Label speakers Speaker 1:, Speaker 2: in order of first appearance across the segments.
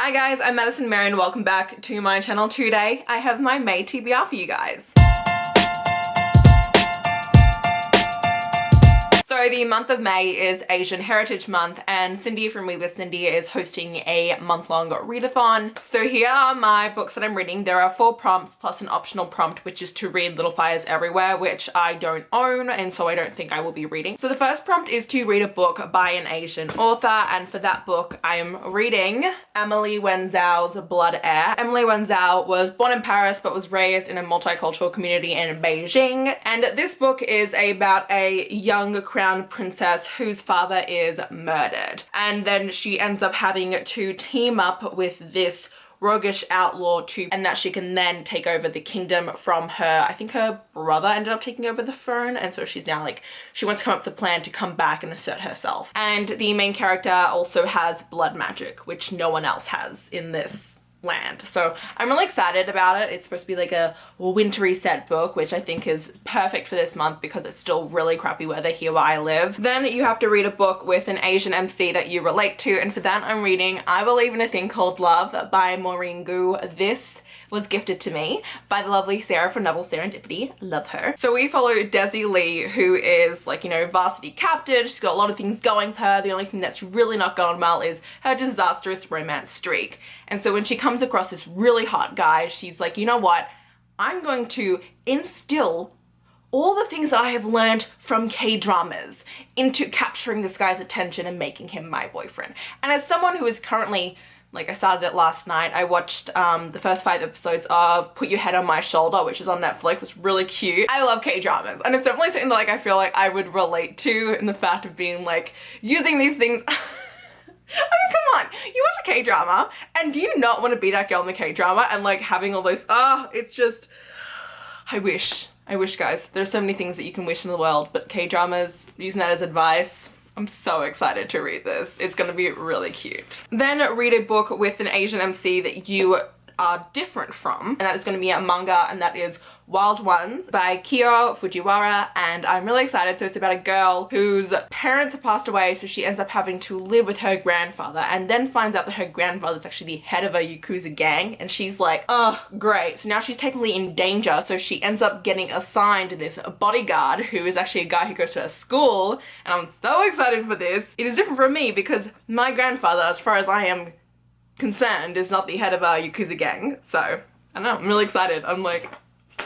Speaker 1: Hi guys, I'm Madison Mary and welcome back to my channel. Today I have my May TBR for you guys. So the month of May is Asian Heritage Month and Cindy from ɪɪ is hosting a month-long readathon. So here are my books that I'm reading. There are 4 prompts plus an optional prompt, which is to read Little Fires Everywhere, which I don't own and so I don't think I will be reading. So the first prompt is to read a book by an Asian author, and for that book I am reading ɪ밀sᴛᴜ's Blood Heir. ɪ밀sᴛᴜ was born in Paris but was raised in a multicultural community in Beijing, and this book is about a young crown princess whose father is murdered, and then she ends up having to team up with this roguish outlaw and that she can then take over the kingdom from her. I think her brother ended up taking over the throne, and so she's now like, she wants to come up with a plan to come back and assert herself. And the main character also has blood magic, which no one else has in this land. So I'm really excited about it. It's supposed to be like a wintry set book, which I think is perfect for this month because it's still really crappy weather here where I live. Then you have to read a book with an Asian MC that you relate to, and for that I'm reading I Believe in a Thing Called Love by Maureen Gu. This was gifted to me by the lovely Sarah from Novel Serendipity. Love her. So we follow Desi Lee, who is like, you know, varsity captain. She's got a lot of things going for her. The only thing that's really not going well is her disastrous romance streak. And so when she comes across this really hot guy, she's like, you know what? I'm going to instill all the things I have learned from K-dramas into capturing this guy's attention and making him my boyfriend. And as someone who is currently, like, I started it last night. I watched the first 5 episodes of Put Your Head on My Shoulder, which is on Netflix. It's really cute. I love K-dramas, and it's definitely something that like I feel like I would relate to in the fact of being like, using these things. I mean, come on, you watch a K-drama and do you not want to be that girl in the K-drama and like having all those, it's just, I wish guys, there's so many things that you can wish in the world, but K-dramas, using that as advice. I'm so excited to read this. It's gonna be really cute. Then read a book with an Asian MC that you are different from, and that is gonna be a manga, and that is Wild Ones by Kyo Fujiwara, and I'm really excited. So it's about a girl whose parents have passed away, so she ends up having to live with her grandfather, and then finds out that her grandfather is actually the head of a Yakuza gang, and she's like, oh, great. So now she's technically in danger, so she ends up getting assigned this bodyguard who is actually a guy who goes to her school, and I'm so excited for this. It is different from me because my grandfather, as far as I am concerned, is not the head of a Yakuza gang, so I don't know, I'm really excited. I'm like,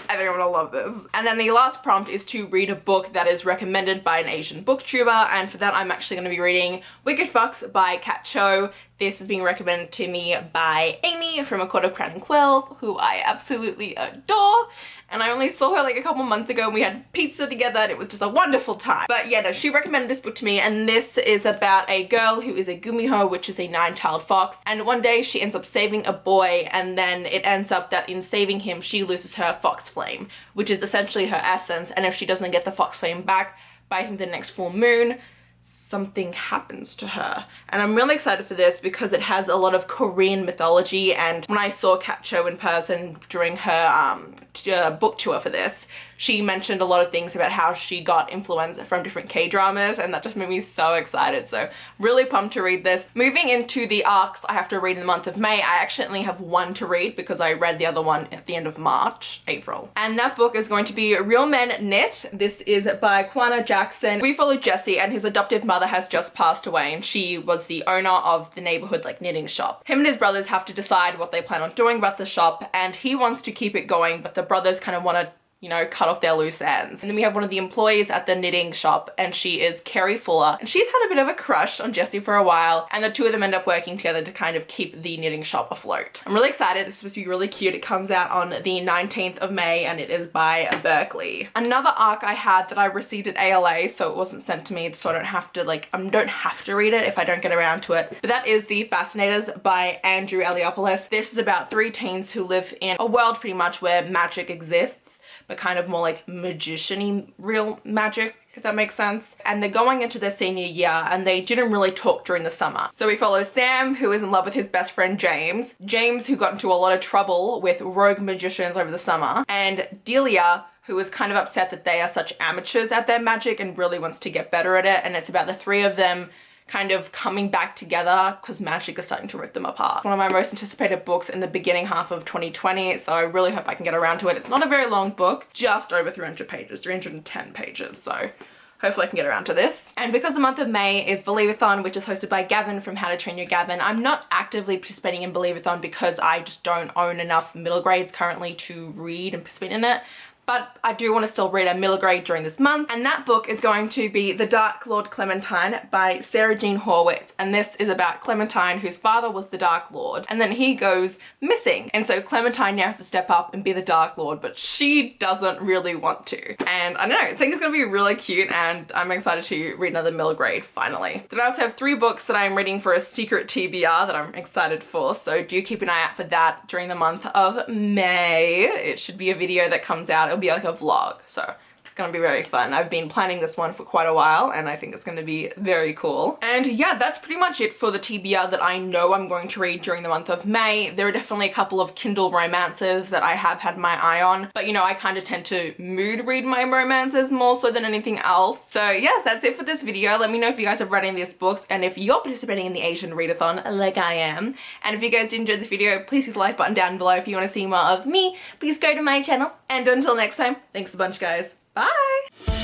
Speaker 1: I think I'm gonna love this. And then the last prompt is to read a book that is recommended by an Asian booktuber, and for that I'm actually gonna be reading Wicked Fox by Kat Cho. This is being recommended to me by Amy from A Court of Crowning Quills, who I absolutely adore. And I only saw her like a couple months ago and we had pizza together and it was just a wonderful time. But yeah, no, she recommended this book to me, and this is about a girl who is a gumiho, which is a 9-tailed fox. And one day she ends up saving a boy, and then it ends up that in saving him, she loses her fox flame, which is essentially her essence. And if she doesn't get the fox flame back by I think the next full moon, something happens to her. And I'm really excited for this because it has a lot of Korean mythology, and when I saw Kat Cho in person during her book tour for this, she mentioned a lot of things about how she got influence from different K-dramas, and that just made me so excited. So really pumped to read this. Moving into the arcs I have to read in the month of May, I actually only have 1 to read because I read the other one at the end of April. And that book is going to be Real Men Knit. This is by Kwana Jackson. We follow Jesse, and his adoptive mother has just passed away, and she was the owner of the neighborhood like knitting shop. Him and his brothers have to decide what they plan on doing about the shop, and he wants to keep it going, but the brothers kind of want to, you know, cut off their loose ends. And then we have one of the employees at the knitting shop, and she is Carrie Fuller, and she's had a bit of a crush on Jesse for a while, and the two of them end up working together to kind of keep the knitting shop afloat. I'm really excited. It's supposed to be really cute. It comes out on the 19th of May, and it is by Berkeley. Another arc I had that I received at ALA, so it wasn't sent to me, so I don't have to don't have to read it if I don't get around to it, but that is The Fascinators by Andrew Eliopoulos. This is about 3 teens who live in a world pretty much where magic exists, but kind of more like magician-y real magic, if that makes sense. And they're going into their senior year, and they didn't really talk during the summer. So we follow Sam, who is in love with his best friend James, who got into a lot of trouble with rogue magicians over the summer, and Delia, who is kind of upset that they are such amateurs at their magic and really wants to get better at it. And it's about the 3 of them kind of coming back together because magic is starting to rip them apart. It's one of my most anticipated books in the beginning half of 2020, so I really hope I can get around to it. It's not a very long book, just over 300 pages, 310 pages, so hopefully I can get around to this. And because the month of May is Believethon, which is hosted by Gavin from How to Train Your Gavin, I'm not actively participating in Believethon because I just don't own enough middle grades currently to read and participate in it. But I do want to still read a middle grade during this month, and that book is going to be The Dark Lord Clementine by Sarah Jean Horwitz. And this is about Clementine, whose father was the Dark Lord, and then he goes missing. And so Clementine now has to step up and be the Dark Lord, but she doesn't really want to. And I don't know, I think it's gonna be really cute, and I'm excited to read another middle grade finally. Then I also have 3 books that I'm reading for a secret TBR that I'm excited for, so do keep an eye out for that during the month of May. It should be a video that comes out. It'll be like a vlog, so it's gonna be very fun. I've been planning this one for quite a while and I think it's gonna be very cool. And yeah, that's pretty much it for the TBR that I know I'm going to read during the month of May. There are definitely a couple of Kindle romances that I have had my eye on, but you know, I kind of tend to mood read my romances more so than anything else. So yes, that's it for this video. Let me know if you guys have read any of these books and if you're participating in the Asian readathon like I am. And if you guys did enjoy the video, please hit the like button down below. If you want to see more of me, please go to my channel. And until next time, thanks a bunch guys. Bye!